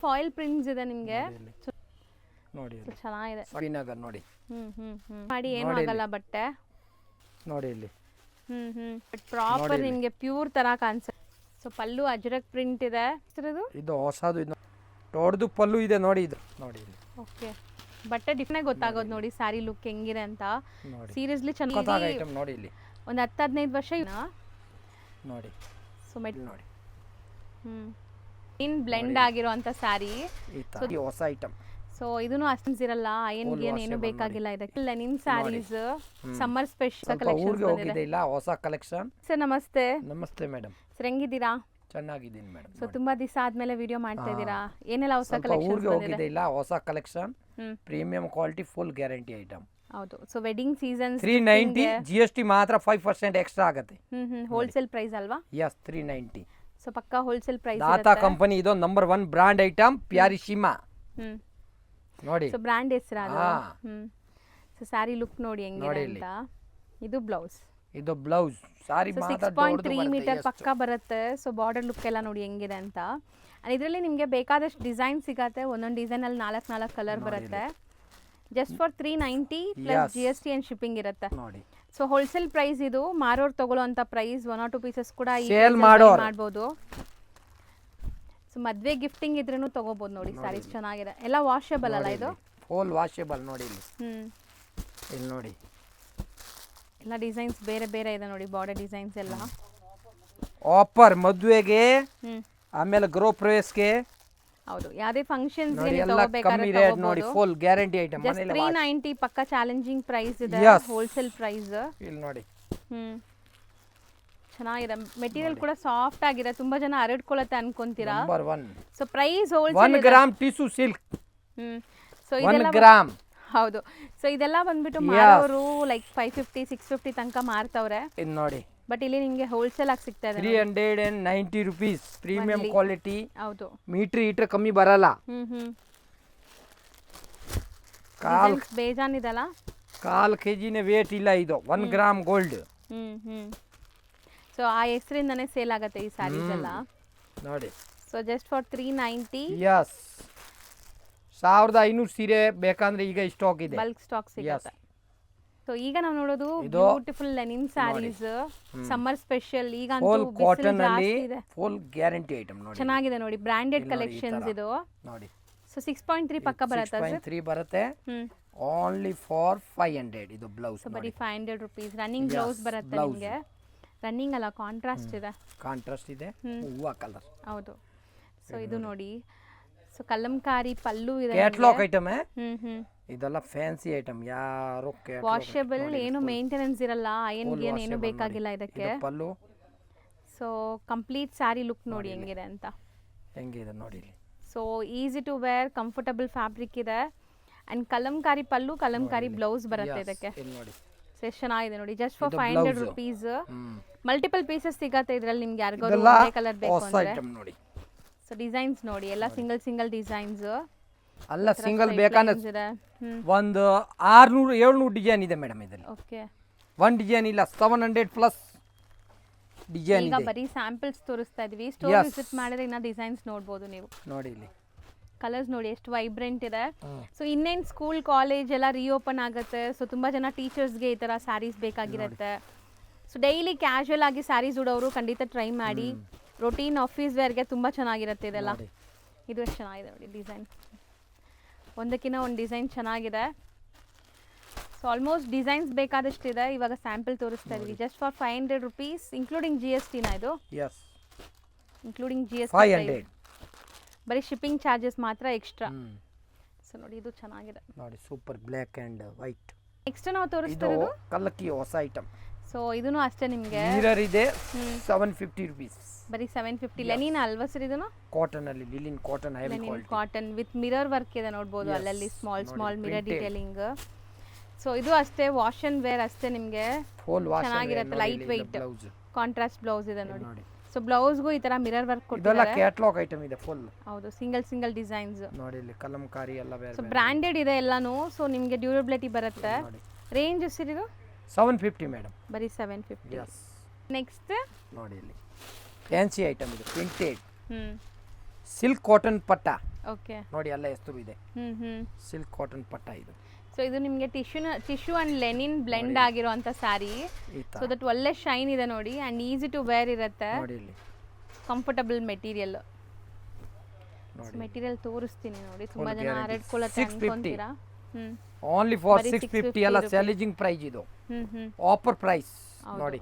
Foil prints ಇದೆ ನಿಮಗೆ ನೋಡಿ ಚೆನ್ನಾಗಿದೆ. ಶ್ರೀನಗರ್ ನೋಡಿ ಮಾಡಿ ಏನು ಆಗಲ್ಲ ಬಟ್ಟೆ ನೋಡಿ ಇಲ್ಲಿ ಬಟ್ ಪ್ರಾಪರ್ ನಿಮಗೆ ಪ್ಯೂರ್ ತರ ಕಾಣಿಸುತ್ತೆ. ಸೊ ಪಲ್ಲು ಅಜ್ರಕ್ ಪ್ರಿಂಟ್ ಇದೆ. ಇದು ಹೊಸದು, ಇದು ದೊಡ್ಡದು ಪಲ್ಲು ಇದೆ ನೋಡಿ, ಇದು ನೋಡಿ ಇಲ್ಲಿ. ಓಕೆ ಬಟ್ಟೆ ಡಿಫ್ರೆಂಟ್ ಗೊತ್ತಾಗೋದು ನೋಡಿ ಸ್ಯಾರಿ ಲುಕ್ ಹೆಂಗಿದೆ ಅಂತ. ಸೀರಿಯಸ್ಲಿ ಚೆನ್ನಾಗಿದೆ ಐಟಮ್ ನೋಡಿ ಇಲ್ಲಿ. ಒಂದು 10-15 ವರ್ಷ ನೋಡಿ. ಸೊ ನೋಡಿ ಇನ್ ಬ್ಲೆಂಡ್ ಆಗಿರೋ ಅಂತ ಸ್ಯಾರಿ. ಹೊಸ ಐಟಮ್. ಸೊ ಇದನ್ನು ಅಷ್ಟೊಂದು ಇರಲ್ಲ, ಅಯನ್ ಗಿಯನ್ ಏನು ಬೇಕಾಗಿಲ್ಲ. ಇದಕ್ಕೆ linen sarees summer special collection ಹೋಗಿದೆ ಇಲ್ಲ, ಹೊಸ ಕಲೆಕ್ಷನ್. ಸರ್ ನಮಸ್ತೆ. ನಮಸ್ತೆ ಮೇಡಮ್. ಸರ್ ಹೆಂಗಿದ್ದೀರಾ? ಚೆನ್ನಾಗಿದ್ದೀನಿ ಮೇಡಮ್. ಸೊ ತುಂಬಾ ದಿವಸ ಆದ್ಮೇಲೆ ವಿಡಿಯೋ ಮಾಡ್ತಾ ಇದ್ದೀರಾ. ಏನೆಲ್ಲ ಹೊಸ ಕಲೆಕ್ಷನ್ ಹೋಗಿದೆ ಇಲ್ಲ, ಹೊಸ collection, premium quality, full guarantee item. ಹೌದು. ಸೊ ವೆಡ್ಡಿಂಗ್ ಸೀಸನ್ 390 GST ಮಾತ್ರ 5% ಎಕ್ಸ್ಟ್ರಾ ಆಗುತ್ತೆ. ಹೋಲ್ಸೇಲ್ ಪ್ರೈಸ್ ಅಲ್ವಾ? ಯಸ್ 390. ಸೊ ಪಕ್ಕಾ ಹೋಲ್ಸೇಲ್ ಪ್ರೈಸ್. ದಾತಾ ಕಂಪನಿ ಇದು ನಂಬರ್ 1 ಬ್ರಾಂಡ್ ಐಟಮ್, ಪ್ಯಾರಿಶಿಮಾ ನೋಡಿ. ಸೊ ಬ್ರಾಂಡ್ ಹೆಸರು ಅದು. ಸೊ ಸ್ಯಾರಿ ಲುಕ್ ನೋಡಿ ಹೆಂಗಿದೆ ಅಂತ. ಇದು ಬ್ಲೌಸ್. ಇದು ಬ್ಲೌಸ್ ಸಾರಿ ಮಾತ್ರ 6.3 ಮೀಟರ್ ಪಕ್ಕ ಬರುತ್ತೆ. ಸೊ ಬಾರ್ಡರ್ ಲುಕ್ ಎಲ್ಲ ನೋಡಿ ಹೆಂಗಿದೆ ಅಂತ. ಇದರಲ್ಲಿ ನಿಮಗೆ ಬೇಕಾದಷ್ಟು ಡಿಸೈನ್ ಸಿಗತ್ತೆ. ಒಂದೊಂದು ಡಿಸೈನ್ ಅಲ್ಲಿ 4 ಕಲರ್ ಬರುತ್ತೆ. Just for 390 plus GST and shipping ಇರುತ್ತೆ ನೋಡಿ. ಸೊ ಹೋಲ್ಸೇಲ್ ಪ್ರೈಸ್ ಇದು. ಮಾರೋರು ತಗೊಳ್ಳೋ ಅಂತ ಪ್ರೈಸ್ 1 or 2 ಪೀಸಸ್ ಕೂಡ ಸೇಲ್ ಮಾಡಬಹುದು. ಸೊ ಮದ್ವೆ ಗಿಫ್ಟಿಂಗ್ ಇದ್ರೂ ತಗೋಬಹುದು ನೋಡಿ. ಸ್ಯಾರೀಸ್ ಚೆನ್ನಾಗಿದೆ. ಎಲ್ಲ ವಾಷೇಬಲ್ ಅಲ್ಲ ಇದು? ಫುಲ್ ವಾಷೇಬಲ್ ನೋಡಿ ಇಲ್ಲಿ. ಇಲ್ಲಿ ನೋಡಿ ಎಲ್ಲ ಡಿಸೈನ್ಸ್ ಬೇರೆ ಬೇರೆ ಇದೆ ನೋಡಿ. ಬಾರ್ಡರ್ ಡಿಸೈನ್ಸ್ ಎಲ್ಲ ಆಫರ್ ಮದುವೆಗೆ, ಆಮೇಲೆ ಗೃಹ ಪ್ರವೇಶಕ್ಕೆ. ಹೌದು, ಯಾವುದೇ ಫಂಕ್ಷನ್ಸ್ ನೋಡಿ. Full guarantee item. 390 ಪಕ್ಕ ಚಾಲೆಂಜಿಂಗ್ ಪ್ರೈಸ್ ಇದೆ. ಹೋಲ್ಸೇಲ್ ಪ್ರೈಸ್ ಇಲ್ಲಿ ನೋಡಿ. ಚೆನ್ನಾಗಿದೆ. ಮೆಟೀರಿಯಲ್ ಕೂಡ ಸಾಫ್ಟ್ ಆಗಿದೆ. ತುಂಬಾ ಜನ ಹರಡ್ಕೊಳ್ಳುತ್ತೆ ಅನ್ಕೊಂತೀರಾ. Number 1. So price wholesale 1 gram tissue silk. So ಇದೆಲ್ಲ 1 ಗ್ರಾಮ್. ಹೌದು. ಸೊ ಇದೆಲ್ಲ ಬಂದ್ಬಿಟ್ಟು ಮಾರೋರು ಲೈಕ್ 550 650 ತನಕ ಮಾರ್ತಾವ್ರೆ. ಇದು ನೋಡಿ. ಬಟ್ ಇಲ್ಲಿ ನಿಮಗೆ ಹೋಲ್ಸೇಲ್ ಆಗಿ ಸಿಗ್ತಾ ಇದೆ. 390 rupees ಪ್ರೀಮಿಯಂ ಕ್ವಾಲಿಟಿ. ಹೌದು. ಮೀಟರ್ ಕಮ್ಮಿ ಬರಲ್ಲ. ಕಾಲ್ ಬೇಜಾನ್ ಇದಲ್ಲ. 1/4 kg ವೇಟ್ ಇಲ್ಲ. ಇದು 1 ಗ್ರಾಮ್ ಗೋಲ್ಡ್. ಸೊ ಆ ಹೆಸರಿಂದನೇ ಸೇಲ್ ಆಗುತ್ತೆ ಈ ಸ್ಯಾರೀಸ್ ಎಲ್ಲ ನೋಡಿ. So just for 390. ಯಸ್ 1500 ಸೀರೆ ಬೇಕಂದ್ರೆ ಈಗ ಸ್ಟಾಕ್ ಇದೆ, ಬಲ್ಕ್ ಸ್ಟಾಕ್ ಸಿಗುತ್ತೆ. ಸೊ ಈಗ ನಾವು ನೋಡೋದು beautiful linen sarees, summer special. ಈಗ ಫುಲ್ ಕಾಟನ್ ಅಲ್ಲಿ ಫುಲ್ ಗ್ಯಾರಂಟಿ ಐಟಮ್ ನೋಡಿ. ಚೆನ್ನಾಗಿದೆ ನೋಡಿ. ಬ್ರಾಂಡೆಡ್ ಕಲೆಕ್ಷನ್ಸ್ ಇದು ನೋಡಿ. ಸೊ 6.3 ಪಕ್ಕ ಬರುತ್ತೆ. 6.3 ಬರುತ್ತೆ. Only for 500. ಇದು ಬ್ಲೌಸ್ ಬರೀ 500 rupees. ರನ್ನಿಂಗ್ ಬ್ಲೌಸ್ ಬರುತ್ತೆ ನಿಮಗೆ. ರನ್ನಿಂಗ್ ಅಲ್ಲ, ಕಾಂಟ್ರಾಸ್ಟ್ ಇದೆ. ಕಾಂಟ್ರಾಸ್ಟ್ ಇದೆ, ಹೂವ ಕಲರ್. ಹೌದು. ಸೊ ಇದು ನೋಡಿ. ಸೊ ಕಲಂಕಾರಿ ಪಲ್ಲು ಇದೆ. Catalog item. ಇದೆಲ್ಲ ಫ್ಯಾನ್ಸಿ ಐಟಮ್. ಯಾರು ವಾಷೇಬಲ್, ಏನು ಮೇಂಟೆನೆನ್ಸ್ ಇರಲ್ಲ. ಅಯನ್ ಗಿಯನ್ ಏನು ಬೇಕಾಗಿಲ್ಲ ಇದಕ್ಕೆ. Pallu. So complete saree look ನೋಡಿ ಹೆಂಗಿದೆ ಅಂತ. ಹೆಂಗಿದೆ ನೋಡಿ. So easy to wear, comfortable fabric ಇದೆ. ಅಂಡ್ ಕಲಂಕಾರಿ ಪಲ್ಲು, ಕಲಂಕಾರಿ ಬ್ಲೌಸ್ ಬರುತ್ತೆ ಇದಕ್ಕೆ. ಎಷ್ಟು ಚೆನ್ನಾಗಿದೆ ನೋಡಿ. Just for 500 rupees. Multiple pieces ಸಿಗತ್ತೆ ಇದರಲ್ಲಿ ನಿಮ್ಗೆ. ಯಾರಿಗಾದ್ರು ಒಂದೇ ಕಲರ್ ಬೇಕು ಅಂದ್ರೆ. ಸೊ ಡಿಸೈನ್ಸ್ ನೋಡಿ, ಎಲ್ಲ ಸಿಂಗಲ್ ಡಿಸೈನ್ಸ್ ಅಲ್ಲ. ಸಿಂಗಲ್ ಬೇಕಂದ್ರೆ ಒಂದು 600-700 ಡಿಸೈನ್ ಇದೆ ಮೇಡಮ್ ಇದರಲ್ಲಿ. ಓಕೆ. ಒಂದು ಡಿಸೈನ್ ಇಲ್ಲ, 700 ಪ್ಲಸ್ ಡಿಸೈನ್ ಇದೆ. ಈಗ ಬರೀ ಸ್ಯಾಂಪಲ್ಸ್ ತೋರಿಸ್ತಾ ಇದೀವಿ. ಸ್ಟೋರ್ ವಿಸಿಟ್ ಮಾಡಿದ್ರೆ ಇನ್ನ ಡಿಸೈನ್ಸ್ ನೋಡಬಹುದು ನೀವು. ನೋಡಿ ಇಲ್ಲಿ ಕಲರ್ಸ್ ನೋಡಿ ಎಷ್ಟು ವೈಬ್ರೆಂಟ್ ಇದೆ. ಸೊ ಇನ್ನೇನು ಸ್ಕೂಲ್ ಕಾಲೇಜ್ ಎಲ್ಲ ರೀಓಪನ್ ಆಗುತ್ತೆ. ಸೊ ತುಂಬಾ ಜನ ಟೀಚರ್ಸ್ಗೆ ಈ ತರ ಸ್ಯಾರೀಸ್ ಬೇಕಾಗಿರುತ್ತೆ. ಸೊ ಡೈಲಿ ಕ್ಯಾಶುವಲ್ ಆಗಿ ಸ್ಯಾರೀಸ್ ಉಡೋರು ಖಂಡಿತ ಟ್ರೈ ಮಾಡಿ. ರೊಟೀನ್ ಆಫೀಸ್ ವೇರ್ಗೆ ತುಂಬ ಚೆನ್ನಾಗಿರುತ್ತೆ ಇದೆಲ್ಲ. ಇದು ಎಷ್ಟು ಚೆನ್ನಾಗಿದೆ ನೋಡಿ ಡಿಸೈನ್. ಒಂದಕ್ಕಿಂತ ಒಂದು ಡಿಸೈನ್ ಚೆನ್ನಾಗಿದೆ. ಸೊ ಆಲ್ಮೋಸ್ಟ್ ಡಿಸೈನ್ಸ್ ಬೇಕಾದಷ್ಟಿದೆ. ಇವಾಗ ಸ್ಯಾಂಪಲ್ ತೋರಿಸ್ತಾ ಇದೀವಿ. Just for 500 rupees including GST ನ ಇದು. Including GST 500. ಬರೀ ಶಿಪ್ಪಿಂಗ್ ಚಾರ್ಜಸ್ ಮಾತ್ರ ಎಕ್ಸ್ಟ್ರಾ. ಸೊ ನೋಡಿ ಇದು ಚೆನ್ನಾಗಿದೆ ನೋಡಿ. Super black and white. Next ನಾವು ತೋರಿಸ್ತಾ ಇರೋದು ಕಲ್ಲಕ್ಕಿ ಹೊಸ ಐಟಮ್. ಸೊ ಇದನ್ನು ಅಷ್ಟೇ ನಿಮಗೆ. ಮಿರರ್ ಇದೆ 750 rupees. ಬರೀ 750. ಲೆನಿನ್ ಅಲ್ವಾ ಸರ್ ಇದನ್ನು? ಕಾಟನ್ ಅಲ್ಲಿ, linen cotton, heavy quality cotton with mirror work ಇದೆ ನೋಡಬಹುದು. ಅಲ್ಲಲ್ಲಿ ಸ್ಮಾಲ್ ಮಿರರ್ ಡಿಟೇಲಿಂಗ್. ಸೊ ಇದು ಅಷ್ಟೇ ವಾಶ್ ಅಂಡ್ ವೇರ್ ಅಷ್ಟೇ ನಿಮಗೆ. ಚೆನ್ನಾಗಿರುತ್ತೆ. ಲೈಟ್ ವೆಯ್ಟ್ ಕಾಂಟ್ರಾಸ್ಟ್ ಬ್ಲೌಸ್ ಇದೆ ನೋಡಿ. ಸೊ ಬ್ಲೌಸ್ಗೂ ಈ ತರ ಮಿರರ್ ವರ್ಕ್ ಕೊಟ್ಟಿದ್ದಾರೆ. ಇದೆಲ್ಲ ಕ್ಯಾಟಲಾಗ್ ಐಟಮ್ ಇದೆ ಫುಲ್. ಹೌದು, ಸಿಂಗಲ್ ಡಿಸೈನ್ಸ್ ನೋಡಿ ಇಲ್ಲಿ. ಕಲಂಕಾರಿ ಎಲ್ಲ ಬೇರೆ. ಸೊ ಬ್ರಾಂಡೆಡ್ ಇದೆ ಎಲ್ಲಾನು. ಸೊ ನಿಮಗೆ ಡ್ಯೂರಬಿಲಿಟಿ ಬರುತ್ತೆ. ರೇಂಜ್ ಎಷ್ಟಿದೆ? 750 ಮೇಡಮ್. ಬರೀ 750. ನೆಕ್ಸ್ಟ್ ನೋಡಿ ಇಲ್ಲಿ ಫ್ಯಾನ್ಸಿ ಐಟಮ್ ಇದೆ, ಪ್ರಿಂಟೆಡ್. ಸಿಲ್ಕ್ ಕಾಟನ್ ಪಟ್ಟ ಓಕೆ. ನೋಡಿ, ಎಲ್ಲ ಹೆಸರು ಇದೆ. ಸಿಲ್ಕ್ ಕಾಟನ್ ಪಟ್ಟ ಇದು. ಸೊ ಇದು ನಿಮಗೆ ಟಿಶ್ಯೂ ಅಂಡ್ ಲೆನಿನ್ ಬ್ಲೆಂಡ್ ಆಗಿರುವಂತ ಸ್ಯಾರಿ. ಸೊ ದಟ್ ಒಳ್ಳೆ ಶೈನ್ ಇದೆ ನೋಡಿ, ಅಂಡ್ ಈಸಿ ಟು ವೇರ್ ಇರುತ್ತೆ. ನೋಡಿ ಇಲ್ಲಿ ಕಂಫರ್ಟಬಲ್ ಮೆಟೀರಿಯಲ್. ಮೆಟೀರಿಯಲ್ ತೋರಿಸ್ತೀನಿ ನೋಡಿ, ತುಂಬಾ ಜನ ಹರಡ್ಕೊಳ್ಳುತ್ತೆ ಅನ್ಕೊಂತೀರಾ. ಓನ್ಲಿ ಫಾರ್ 650 ಎಲ್ಲ ಚಾಲೆಂಜಿಂಗ್ ಪ್ರೈಸ್ ಇದು, ಆಫರ್ ಪ್ರೈಸ್ ನೋಡಿ.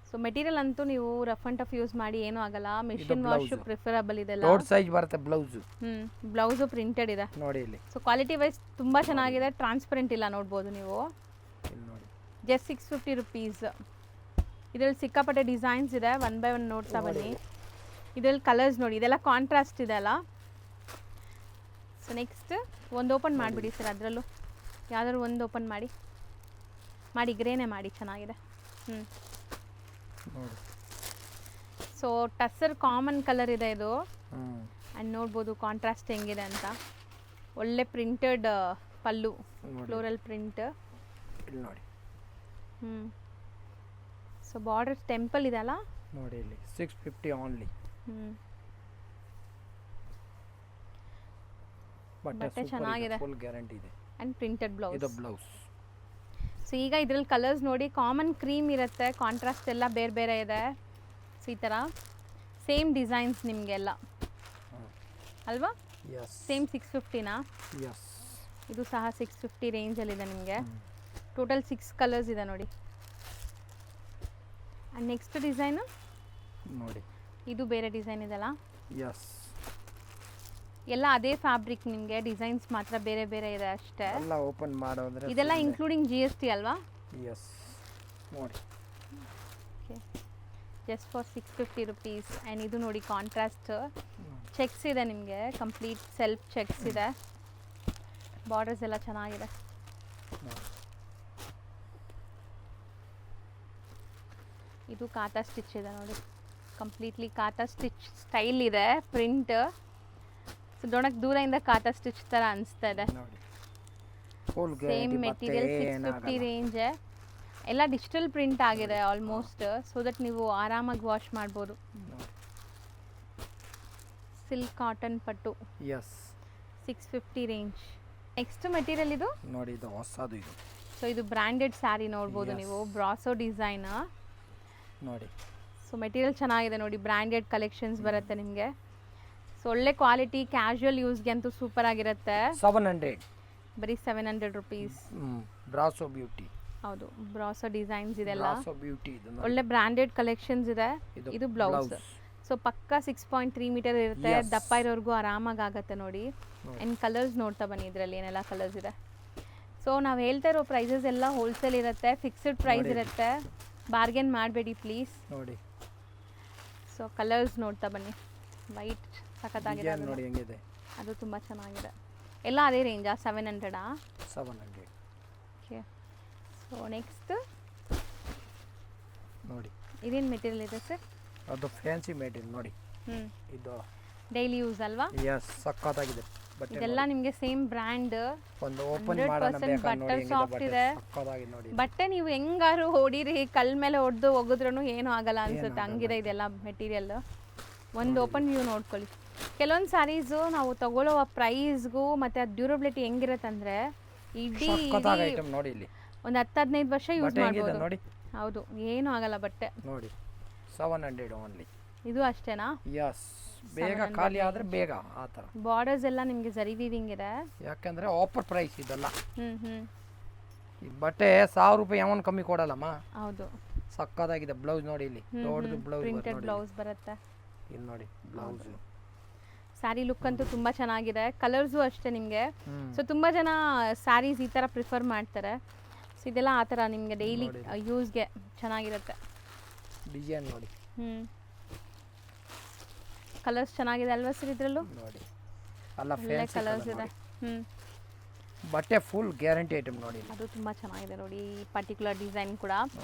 ಸೊ ಮೆಟೀರಿಯಲ್ ಅಂತೂ ನೀವು ರಫ್ ಅಂಡ್ ಟಫ್ ಯೂಸ್ ಮಾಡಿ ಏನೂ ಆಗಲ್ಲ. ಮಿಷಿನ್ ವಾಶ್ ಪ್ರಿಫರಬಲ್ ಇದೆಲ್ಲ. ದೊಡ್ಡ ಸೈಜ್ ಬರುತ್ತೆ ಬ್ಲೌಸ್. ಬ್ಲೌಸ್ ಪ್ರಿಂಟೆಡ್ ಇದೆ ನೋಡಿ ಇಲ್ಲಿ. ಸೊ ಕ್ವಾಲಿಟಿ ವೈಸ್ ತುಂಬಾ ಚೆನ್ನಾಗಿದೆ. ಟ್ರಾನ್ಸ್ಪರೆಂಟ್ ಇಲ್ಲ, ನೋಡ್ಬೋದು ನೀವು. ನೋಡಿ ಜಸ್ಟ್ 650 ರುಪೀಸ್. ಇದರಲ್ಲಿ ಸಿಕ್ಕಾಪಟ್ಟೆ ಡಿಸೈನ್ಸ್ ಇದೆ, ಒನ್ ಬೈ ಒನ್ ನೋಡ್ತಾ ಬನ್ನಿ. ಇದರಲ್ಲಿ ಕಲರ್ಸ್ ನೋಡಿ, ಇದೆಲ್ಲ ಕಾಂಟ್ರಾಸ್ಟ್ ಇದೆ ಅಲ್ಲ. ಸೊ ನೆಕ್ಸ್ಟ್ ಒಂದು ಓಪನ್ ಮಾಡಿಬಿಡಿ ಸರ್, ಅದರಲ್ಲೂ ಯಾವ್ದಾದ್ರು ಒಂದು ಓಪನ್ ಮಾಡಿ ಗ್ರೇನೇ ಮಾಡಿ, ಚೆನ್ನಾಗಿದೆ. ಸೊ ಟಸ್ಸರ್ ಕಾಮನ್ ಕಲರ್ ಇದೆ ಇದು. ಆ್ಯಂಡ್ ನೋಡ್ಬೋದು ಕಾಂಟ್ರಾಸ್ಟ್ ಹೆಂಗಿದೆ ಅಂತ. ಒಳ್ಳೆ ಪ್ರಿಂಟೆಡ್ ಪಲ್ಲು, ಫ್ಲೋರಲ್ ಪ್ರಿಂಟ್ ನೋಡಿ. ಸೊ ಬಾರ್ಡರ್ ಟೆಂಪಲ್ ಇದೆ ಅಲ್ಲ ನೋಡಿ ಇಲ್ಲಿ. 650 ಓನ್ಲಿ. ಬಟ್ಟೆ ಚೆನ್ನಾಗಿದೆ, ಫುಲ್ ಗ್ಯಾರಂಟಿ ಇದೆ. And printed blouse. ಇದು ಬ್ಲೌಸ್. ಸೊ ಈಗ ಇದ್ರಲ್ಲಿ ಕಲರ್ಸ್ ನೋಡಿ, ಕಾಮನ್ ಕ್ರೀಮ್ ಇರುತ್ತೆ, ಕಾಂಟ್ರಾಸ್ಟ್ ಎಲ್ಲ ಬೇರೆ ಬೇರೆ ಇದೆ. ಸೊ ಈ ಥರ ಸೇಮ್ ಡಿಸೈನ್ಸ್ ನಿಮಗೆಲ್ಲ ಅಲ್ವಾ? ಸೇಮ್ 650ನಾ? ಇದು ಸಹ 650 ರೇಂಜಲ್ಲಿದೆ ನಿಮಗೆ. ಟೋಟಲ್ 6 ಕಲರ್ಸ್ ಇದೆ ನೋಡಿ. ಆ್ಯಂಡ್ ನೆಕ್ಸ್ಟ್ ಡಿಸೈನು ನೋಡಿ, ಇದು ಬೇರೆ ಡಿಸೈನ್ ಇದೆಲ್ಲ. ಎಲ್ಲ ಅದೇ ಫ್ಯಾಬ್ರಿಕ್, ನಿಮಗೆ ಡಿಸೈನ್ಸ್ ಮಾತ್ರ ಬೇರೆ ಬೇರೆ ಇದೆ ಅಷ್ಟೇ. ಎಲ್ಲ ಓಪನ್ ಮಾಡೋದ್ರೆ ಇದೆಲ್ಲ ಇನ್ಕ್ಲೂಡಿಂಗ್ GST ಅಲ್ವಾ? ನೋಡಿ. Just for 650 rupees. ಆ್ಯಂಡ್ ಇದು ನೋಡಿ ಕಾಂಟ್ರಾಸ್ಟ್ ಚೆಕ್ಸ್ ಇದೆ ನಿಮಗೆ, ಕಂಪ್ಲೀಟ್ ಸೆಲ್ಫ್ ಚೆಕ್ಸ್ ಇದೆ. ಬಾರ್ಡರ್ಸ್ ಎಲ್ಲ ಚೆನ್ನಾಗಿದೆ. ಇದು ಕಾಟಾ ಸ್ಟಿಚ್ ಇದೆ ನೋಡಿ, ಕಂಪ್ಲೀಟ್ಲಿ ಕಾಟಾ ಸ್ಟಿಚ್ ಸ್ಟೈಲ್ ಇದೆ ಪ್ರಿಂಟ್. ಸೊ ನೋಡಕ್ಕೆ ದೂರದಿಂದ ಕಾಟಾ ಸ್ಟಿಚ್ ಥರ ಅನಿಸ್ತಾ ಇದೆ. Same material 650 range. ಎಲ್ಲ ಡಿಜಿಟಲ್ ಪ್ರಿಂಟ್ ಆಗಿದೆ ಆಲ್ಮೋಸ್ಟ್, ಸೊ ದಟ್ ನೀವು ಆರಾಮಾಗಿ ವಾಶ್ ಮಾಡ್ಬೋದು. ಸಿಲ್ಕ್ ಕಾಟನ್ ಪಟ್ಟು 650 ರೇಂಜ್. ನೆಕ್ಸ್ಟ್ ಮೆಟೀರಿಯಲ್ ಇದು ನೋಡಿ, ಇದು ಹೊಸದು ಇದು. ಸೊ ಇದು ಬ್ರ್ಯಾಂಡೆಡ್ ಸ್ಯಾರಿ ನೋಡ್ಬೋದು ನೀವು, ಬ್ರಾಸೋ ಡಿಸೈನ್ ನೋಡಿ. ಸೊ ಮೆಟೀರಿಯಲ್ ಚೆನ್ನಾಗಿದೆ ನೋಡಿ, ಬ್ರ್ಯಾಂಡೆಡ್ ಕಲೆಕ್ಷನ್ಸ್ ಬರುತ್ತೆ ನಿಮಗೆ. ಸೊ ಒಳ್ಳೆ ಕ್ವಾಲಿಟಿ, ಕ್ಯಾಶುಯಲ್ ಯೂಸ್ಗೆ ಅಂತೂ ಸೂಪರ್ ಆಗಿರುತ್ತೆ. 700, ಬರೀ 700 ರುಪೀಸ್. Brasso beauty. ಹೌದು, ಬ್ರಾಸೋ ಡಿಸೈನ್ಸ್ ಇದೆಲ್ಲ. ಬ್ರಾಸೋ ಬ್ಯೂಟಿ ಇದು. ಒಳ್ಳೆ ಬ್ರ್ಯಾಂಡೆಡ್ ಕಲೆಕ್ಷನ್ಸ್ ಇದೆ. ಇದು ಬ್ಲೌಸ್. ಸೊ ಪಕ್ಕ 6.3 ಮೀಟರ್ ಇರುತ್ತೆ, ದಪ್ಪ ಇರೋರ್ಗೂ ಆರಾಮಾಗಿ ಆಗುತ್ತೆ ನೋಡಿ. ಆ್ಯಂಡ್ ಕಲರ್ಸ್ ನೋಡ್ತಾ ಬನ್ನಿ, ಇದರಲ್ಲಿ ಏನೆಲ್ಲ ಕಲರ್ಸ್ ಇದೆ. ಸೊ ನಾವು ಹೇಳ್ತಾ ಇರೋ ಪ್ರೈಸಸ್ ಎಲ್ಲ ಹೋಲ್ಸೇಲ್ ಇರುತ್ತೆ, ಫಿಕ್ಸ್ಡ್ ಪ್ರೈಸ್ ಇರುತ್ತೆ, ಬಾರ್ಗೇನ್ ಮಾಡಬೇಡಿ ಪ್ಲೀಸ್ ನೋಡಿ. ಸೊ ಕಲರ್ಸ್ ನೋಡ್ತಾ ಬನ್ನಿ. ವೈಟ್ ಸಖತ್ತಾಗಿದೆ ನೋಡಿ, ಹೆಂಗಿದೆ ಅದು, ತುಂಬ ಚೆನ್ನಾಗಿದೆ. ಎಲ್ಲ ಅದೇ ರೇಂಜಾ? 700? 700. ಓಕೆ. ಸೊ ನೆಕ್ಸ್ಟ್ ನೋಡಿ, ಇದೇನು ಮೆಟೀರಿಯಲ್ ಇದೆ ಸರ್? ಅದು ಫ್ಯಾನ್ಸಿ ಮೆಟೀರಿಯಲ್ ನೋಡಿ. ಇದು ಡೈಲಿ ಯೂಸ್ ಅಲ್ವಾ? ಸಖತ್ತಾಗಿದೆ. ಇದೆಲ್ಲ ನಿಮಗೆ ಸೇಮ್ ಬ್ರ್ಯಾಂಡ್. ಒಂದು ಓಪನ್ ಮಾಡೋಣ ಬೇಕಾ ನೋಡಿ, ಬಟ್ಟೆ ಸಾಫ್ಟ್ ಇದೆ. ಸಖತ್ತಾಗಿದೆ ನೋಡಿ. ಬಟ್ಟೆ ನೀವು ಹೆಂಗಾರು ಹೊಡಿರಿ, ಕಲ್ ಮೇಲೆ ಹೊಡೆದು ಒಗೆದ್ರೂ ಏನೂ ಆಗಲ್ಲ ಅನ್ಸುತ್ತೆ, ಹಂಗಿದೆ ಇದೆಲ್ಲ ಮೆಟೀರಿಯಲ್. ಒಂದು ಓಪನ್ ವ್ಯೂ ನೋಡ್ಕೊಳ್ಳಿ. ಕೆಲವೊಂದು ಸ್ಯಾರೀಸು ನಾವು ತಗೊಳ್ಳೋ ಪ್ರೈಸ್ಗೂ ಮತ್ತು ಅದು ಡ್ಯೂರಬಿಲಿಟಿ ಹೆಂಗಿರುತ್ತೆ ಅಂದರೆ ಇಡೀ ನೋಡಿ ಇಲ್ಲಿ ಒಂದು 10-15 ವರ್ಷ ಯೂಸ್ ಮಾಡ್ಬೋದು ನೋಡಿ. ಹೌದು, ಏನೂ ಆಗಲ್ಲ ಬಟ್ಟೆ ನೋಡಿ. 700 ಓನ್ಲಿ. ಇದು ಅಷ್ಟೇನಾ? ಬೇಗ ಖಾಲಿ ಆದ್ರೆ ಬೇಗ ಆ ಥರ. ಬಾರ್ಡರ್ಸ್ ಎಲ್ಲ ನಿಮಗೆ ಜರಿ ವೀವಿಂಗ್ ಇದೆ, ಯಾಕಂದ್ರೆ ಆಫರ್ ಪ್ರೈಸ್ ಇದೆಲ್ಲ. ಈ ಬಟ್ಟೆ 1000 ರೂಪಾಯಿ ಯಾವನ್ ಕಮ್ಮಿ ಕೊಡಲ್ಲಮ್ಮ. ಹೌದು, ಸಕ್ಕತ್ತಾಗಿದೆ. ಬ್ಲೌಸ್ ನೋಡಿ ಇಲ್ಲಿ, ದೊಡ್ಡದು ಬ್ಲೌಸ್, ಪ್ರಿಂಟೆಡ್ ಬ್ಲೌಸ್ ಬರುತ್ತೆ ಇಲ್ಲಿ ನೋಡಿ. ಬ್ಲೌಸ್ ಸ್ಯಾರಿ ಲುಕ್ ಅಂತೂ ತುಂಬ ಚೆನ್ನಾಗಿದೆ. ಕಲರ್ಸು ಅಷ್ಟೇ ನಿಮಗೆ. ಸೊ ತುಂಬ ಜನ ಸ್ಯಾರೀಸ್ ಈ ಥರ ಪ್ರಿಫರ್ ಮಾಡ್ತಾರೆ. ಸೊ ಇದೆಲ್ಲ ಆ ಥರ ನಿಮಗೆ ಡೈಲಿ ಯೂಸ್ಗೆ ಚೆನ್ನಾಗಿರುತ್ತೆ. ಡಿಸೈನ್ ನೋಡಿ. ಕಲರ್ಸ್ ಚೆನ್ನಾಗಿದೆ ಅಲ್ವಾ ಸರ್ ಇದರಲ್ಲೂ? ನೋಡಿ, ಎಲ್ಲ ಒಳ್ಳೆ ಕಲರ್ಸ್ ಇದೆ. ಬಟ್ಟೆ ಫುಲ್ ಗ್ಯಾರಂಟಿ ಐಟಮ್ ನೋಡಿ. ಅದು ತುಂಬ ಚೆನ್ನಾಗಿದೆ ನೋಡಿ, ಈ ಪರ್ಟಿಕ್ಯುಲರ್ ಡಿಸೈನ್ ಕೂಡ.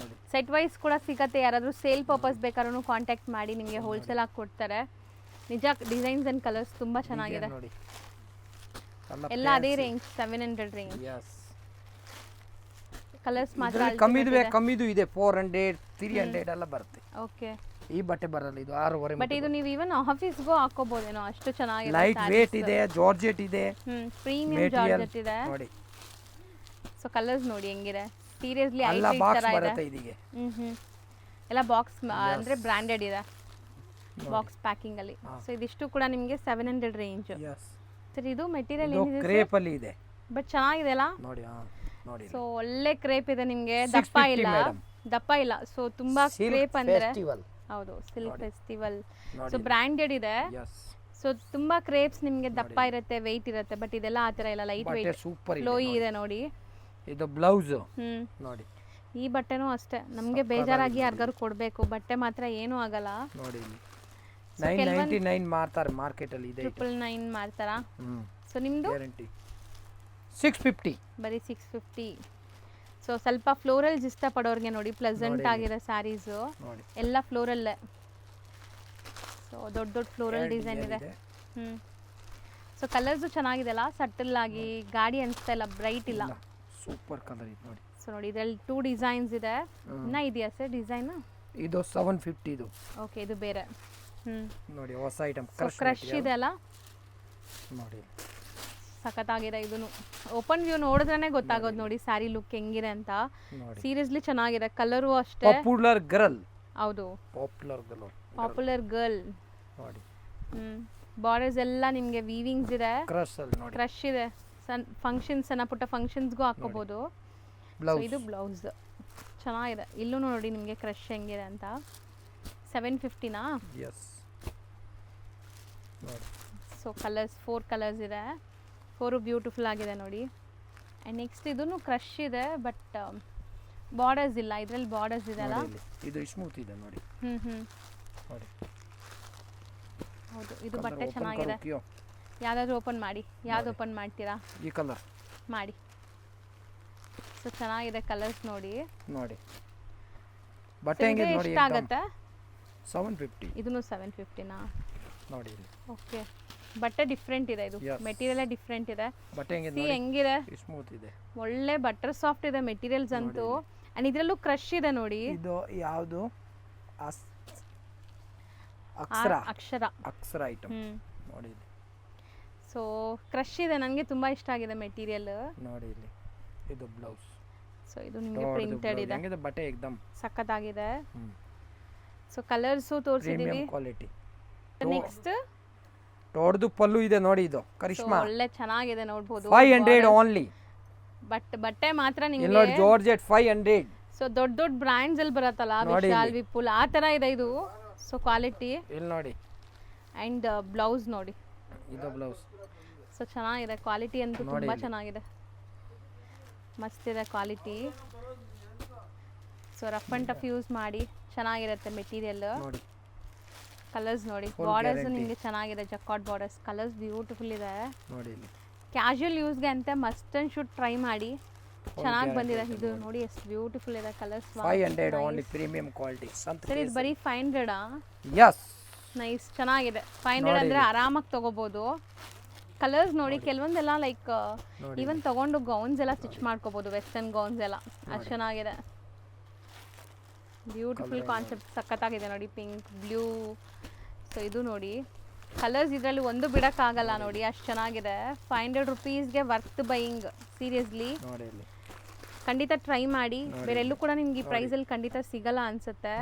ಸೆಟ್ ವೈಸ್ ಕೂಡ ಸಿಗುತ್ತೆ, ಯಾರಾದರೂ ಸೇಲ್ ಪರ್ಪಸ್ ಬೇಕಾದ್ರೂ ಕಾಂಟ್ಯಾಕ್ಟ್ ಮಾಡಿ, ನಿಮಗೆ ಹೋಲ್ಸೇಲ್ ಆಗಿ ಕೊಡ್ತಾರೆ. ನಿಜ ಡಿಸೈನ್ಸ್ ಆ್ಯಂಡ್ ಕಲರ್ಸ್ ತುಂಬ ಚೆನ್ನಾಗಿದೆ. ಎಲ್ಲ ಅದೇ ರೇಂಜ್, 700 ರೇಂಜ್. ಕಲರ್ಸ್ ಮಾತ್ರ ಕಮ್ಮಿದು ಇದೆ, 400, 300 ಎಲ್ಲ ಬರುತ್ತೆ. ಓಕೆ. ಈ ಬಟ್ಟೆ ಬರಲ್ಲ, ಇದು 6.5 ಬಟ್ ಇದು ನೀವು ಈವನ್ ಆಫೀಸ್ಗೂ ಹಾಕೋಬಹುದೇನೋ, ಅಷ್ಟು ಚೆನ್ನಾಗಿದೆ. ಲೈಟ್ ವೇಟ್ ಇದೆ, ಜಾರ್ಜೆಟ್ ಇದೆ, ಪ್ರೀಮಿಯಂ ಜಾರ್ಜೆಟ್ ಇದೆ ನೋಡಿ. ಸೊ ಕಲರ್ಸ್ ನೋಡಿ ಹೆಂಗಿದೆ, ಸೀರಿಯಸ್ಲಿ ಎಲ್ಲ ಐಟಮ್ ಬಾಕ್ಸ್ ತರ ಇದೆ. ಬರುತ್ತೆ ಇದಕ್ಕೆ. ಎಲ್ಲ ಬಾಕ್ಸ್ ಅಂದ್ರೆ ಬ್ರಾಂಡೆಡ್ ಇದೆ, ಬಾಕ್ಸ್ ಪ್ಯಾಕಿಂಗ್ ಅಲ್ಲಿ. ಸೊ ಇದಿಷ್ಟು ಕೂಡ ನಿಮಗೆ 700 ರೇಂಜ್. ಸರ್ ಇದು ಮೆಟೀರಿಯಲ್ ಇದು ಏನಿದೆ ಕ್ರೇಪ್ ಅಲ್ಲಿ ಇದೆ ಬಟ್ ಚೆನ್ನಾಗಿದೆ ಅಲ್ಲ ನೋಡಿ. ನೋಡಿ ಸೊ ಒಳ್ಳೆ ಕ್ರೇಪ್ ಇದೆ ನಿಮಗೆ, ದಪ್ಪ ಇಲ್ಲ, ದಪ್ಪ ಇಲ್ಲ. ಸೊ ತುಂಬಾ ಕ್ರೇಪ್ ಅಂದ್ರೆ ಹೌದು, ಸಿಲ್ಕ್ ಫೆಸ್ಟಿವಲ್. ಸೊ ಬ್ರಾಂಡೆಡ್ ಇದೆ. ಸೊ ತುಂಬಾ ಕ್ರೇಪ್ಸ್ ನಿಮಗೆ ದಪ್ಪ ಇರುತ್ತೆ, ವೆಯ್ಟ್ ಇರುತ್ತೆ. ಬಟ್ ಇದೆಲ್ಲ ಆ ತರ ಇಲ್ಲ, ಲೈಟ್ ವೆಯ್ಟ್, ಸೂಪರ್ ಫ್ಲೋಯಿ ಇದೆ ನೋಡಿ. ಇದು ಬ್ಲೌಸ್ ನೋಡಿ. ಈ ಬಟ್ಟೆನೂ ಅಷ್ಟೇ, ನಮಗೆ ಬೇಜಾರಾಗಿ ಯಾರಿಗಾರು ಕೊಡಬೇಕು, ಬಟ್ಟೆ ಮಾತ್ರ ಏನೂ ಆಗಲ್ಲ ನೋಡಿ. 999 ಮಾರ್ತಾರೆ ಮಾರ್ಕೆಟ್ ಅಲ್ಲಿ, ಇದೆ 999 ಮಾಡ್ತಾರಾ? ಸೊ ನಿಮ್ದು ಗ್ಯಾರಂಟಿ 650, ಬರೀ 650. ಸೊ ಸ್ವಲ್ಪ ಫ್ಲೋರಲ್ಸ್ ಇಷ್ಟಪಡೋರಿಗೆ ನೋಡಿ, ಪ್ಲೆಸೆಂಟ್ ಆಗಿರೋ ಸ್ಯಾರೀಸು ಎಲ್ಲ ಫ್ಲೋರಲ್ಲೇ. ಸೊ ದೊಡ್ಡ ದೊಡ್ಡ ಫ್ಲೋರಲ್ ಡಿಸೈನ್ ಇದೆ. ಸೊ ಕಲರ್ಸು ಚೆನ್ನಾಗಿದೆ ಅಲ್ಲ, ಸಟಲ್ ಆಗಿ ಗಾಡಿ ಅನಿಸ್ತಾ ಇಲ್ಲ, ಬ್ರೈಟ್ ಇಲ್ಲ, ಸೂಪರ್ ಕಲರ್ ಇದೆ ನೋಡಿ. ಸೊ ನೋಡಿ ಇದರಲ್ಲಿ 2 ಡಿಸೈನ್ಸ್ ಇದೆ. ಇನ್ನ ಇದೆಯಾ ಸರ್ ಡಿಸೈನ್? ಇದು 750 ಇದು. ಓಕೆ, ಇದು ಬೇರೆ. ನೋಡಿ ಹೊಸ ಐಟಮ್ ಕ್ರಶ್ ಇದೆ ಅಲ್ಲ ನೋಡಿ, ಸಖತ್ತಾಗಿದೆ. ಇದನ್ನು ಓಪನ್ ವ್ಯೂ ನೋಡಿದ್ರೇನೆ ಗೊತ್ತಾಗೋದು ನೋಡಿ ಸ್ಯಾರಿ ಲುಕ್ ಹೆಂಗಿದೆ ಅಂತ. ಸೀರಿಯಸ್ಲಿ ಚೆನ್ನಾಗಿದೆ, ಕಲರು ಅಷ್ಟೇ. Popular girl. ಹೌದು, ಪಾಪ್ಯುಲರ್ ಗರ್ಲ್ ನೋಡಿ. ಬಾರ್ಡರ್ಸ್ ಎಲ್ಲ ನಿಮಗೆ ವೀವಿಂಗ್ಸ್ ಇದೆ, ಕ್ರಶ್ ಇದೆ. ಫಂಕ್ಷನ್ಸ್, ಸಣ್ಣ ಪುಟ್ಟ ಫಂಕ್ಷನ್ಸ್ಗೂ ಹಾಕೋಬಹುದು. ಇದು ಬ್ಲೌಸ್ ಚೆನ್ನಾಗಿದೆ. ಇಲ್ಲೂ ನೋಡಿ ನಿಮಗೆ ಕ್ರಶ್ ಹೆಂಗಿದೆ ಅಂತ. 750ನಾ? ಸೊ ಕಲರ್ಸ್ 4 ಕಲರ್ಸ್ ಇದೆ, 4 ಬ್ಯೂಟಿಫುಲ್ ಆಗಿದೆ ನೋಡಿ. ಆ್ಯಂಡ್ ನೆಕ್ಸ್ಟ್ ಇದೂ ಕ್ರಶ್ ಇದೆ, ಬಟ್ ಬಾರ್ಡರ್ಸ್ ಇಲ್ಲ. ಇದರಲ್ಲಿ ಬಾರ್ಡರ್ಸ್ ಇದೆ ಅಲ್ಲ, ಇದು ಸ್ಮೂತ್ ಇದೆ ನೋಡಿ. ನೋಡಿ ಹೌದು, ಇದು ಬಟ್ಟೆ ಚೆನ್ನಾಗಿದೆ. ಯಾವ್ದಾದ್ರು ಓಪನ್ ಮಾಡಿ, ಯಾವ್ದು ಓಪನ್ ಮಾಡ್ತೀರಾ? ಈ ಕಲರ್ ಮಾಡಿ. ಸೊ ಚೆನ್ನಾಗಿದೆ ಕಲರ್ಸ್ ನೋಡಿ. ನೋಡಿ ಬಟ್ಟೆ ಹೆಂಗಿದೆ ನೋಡಿ. ಎಷ್ಟಾಗುತ್ತೆ? 750. ಇದನ್ನು 750ನಾ? ನೋಡಿ. ಓಕೆ, ಬಟ್ಟೆ ಡಿಫ್ರೆಂಟ್ ಇದೆ, ಇದು ಮೆಟೀರಿಯಲ್ ಡಿಫ್ರೆಂಟ್ ಇದೆ. ಬಟ್ಟೆ ಹೆಂಗಿದೆ? ಸ್ಮೂತ್ ಇದೆ, ಒಳ್ಳೆ ಬಟರ್ ಸಾಫ್ಟ್ ಇದೆ ಮೆಟೀರಿಯಲ್ಸ್ ಅಂತೂ. ಅಂಡ್ ಇದರಲ್ಲೂ ಕ್ರಶ್ ಇದೆ ನೋಡಿ. ಇದು ಯಾವುದು? ಅಕ್ಷರ ಐಟಮ್ ನೋಡಿ. ಸೊ ಕ್ರಶ್ ಇದೆ, ನನಗೆ ತುಂಬಾ ಇಷ್ಟ ಆಗಿದೆ ಮೆಟೀರಿಯಲ್ ನೋಡಿ. ಇಲ್ಲಿ ಇದು ಬ್ಲೌಸ್. ಸೊ ಇದು ನಿಮಗೆ ಪ್ರಿಂಟೆಡ್ ಇದೆ, ಹೆಂಗಿದೆ ಬಟ್ಟೆ ಏಕದಮ್ ಸಖತ್ತಾಗಿದೆ. ಸೊ ಕಲರ್ಸ್ ತೋರಿಸಿದೀವಿ, ಕ್ವಾಲಿಟಿ. ನೆಕ್ಸ್ಟ್ ದೊಡ್ಡದು ಪಲ್ಲು ಇದೆ ನೋಡಿ. ಇದು ಕರಿಷ್ಮಾ, ಒಳ್ಳೆ ಚೆನ್ನಾಗಿದೆ, ನೋಡಬಹುದು. 500 ಓನ್ಲಿ. ಬಟ್ ಬಟ್ಟೆ ಮಾತ್ರ ನಿಮಗೆ ನೋಡಿ, ಜಾರ್ಜೆಟ್ 500. ಸೊ ದೊಡ್ಡ ದೊಡ್ಡ ಬ್ರಾಂಡ್ಸ್ ಅಲ್ಲಿ ಬರುತ್ತಲ್ಲ, ವಿಶಾಲ್, ವಿಪುಲ್ ಆ ತರ ಇದೆ ಇದು. ಸೊ ಕ್ವಾಲಿಟಿ ಇಲ್ಲಿ ನೋಡಿ. ಅಂಡ್ ಬ್ಲೌಸ್ ನೋಡಿ, ಇದು ಬ್ಲೌಸ್. ಸೊ ಚೆನ್ನಾಗಿದೆ, ಕ್ವಾಲಿಟಿ ಅಂತೂ ತುಂಬಾ ಚೆನ್ನಾಗಿದೆ, ಮಸ್ತ್ ಇದೆ quality. So rough and tough use ಮಾಡಿ ಚೆನ್ನಾಗಿರುತ್ತೆ ಮೆಟೀರಿಯಲ್. ಕಲರ್ಸ್ ನೋಡಿ, ಬಾರ್ಡರ್ಸ್ ನಿಮಗೆ ಚೆನ್ನಾಗಿದೆ, ಜಕಾರ್ಡ್ ಬಾರ್ಡರ್ಸ್. ಕಲರ್ಸ್ ಬ್ಯೂಟಿಫುಲ್ ಇದೆ ನೋಡಿ. ಕ್ಯಾಶುಯಲ್ ಯೂಸ್ಗೆ ಅಂತ ಮಸ್ಟ್ ಅಂಡ್ ಶುಡ್ ಟ್ರೈ ಮಾಡಿ, ಚೆನ್ನಾಗಿ ಬಂದಿದೆ. ಇದು ನೋಡಿ ಎಷ್ಟು ಬ್ಯೂಟಿಫುಲ್ ಇದೆ colours. 500 only, premium quality. Sir ಇದು ಬರೀ 500 ಯಸ್, ನೈಸ್, ಚೆನ್ನಾಗಿದೆ. 500 ಅಂದ್ರೆ ಆರಾಮಾಗಿ ತಗೋಬಹುದು. ಕಲರ್ಸ್ ನೋಡಿ, ಕೆಲವೊಂದೆಲ್ಲ ಲೈಕ್ ಈವನ್ ತಗೊಂಡು ಗೌನ್ಸ್ ಎಲ್ಲ ಸ್ಟಿಚ್ ಮಾಡ್ಕೋಬಹುದು, ವೆಸ್ಟರ್ನ್ ಗೌನ್ಸ್ ಎಲ್ಲ, ಅದು ಚೆನ್ನಾಗಿದೆ. ಬ್ಯೂಟಿಫುಲ್ ಕಾನ್ಸೆಪ್ಟ್, ಸಖತ್ತಾಗಿದೆ ನೋಡಿ. Pink, blue. ಸೊ ಇದು ನೋಡಿ ಕಲರ್ಸ್, ಇದರಲ್ಲಿ ಒಂದು ಬಿಡೋಕ್ಕಾಗಲ್ಲ ನೋಡಿ, ಅಷ್ಟು ಚೆನ್ನಾಗಿದೆ. 500 ರುಪೀಸ್ಗೆ ವರ್ತ್ ಬೈಯಿಂಗ್, ಸೀರಿಯಸ್ಲಿ ಖಂಡಿತ ಟ್ರೈ ಮಾಡಿ. ಬೇರೆಲ್ಲೂ ಕೂಡ ನಿಮ್ಗೆ ಈ ಪ್ರೈಸಲ್ಲಿ ಖಂಡಿತ ಸಿಗಲ್ಲ ಅನ್ಸುತ್ತೆ.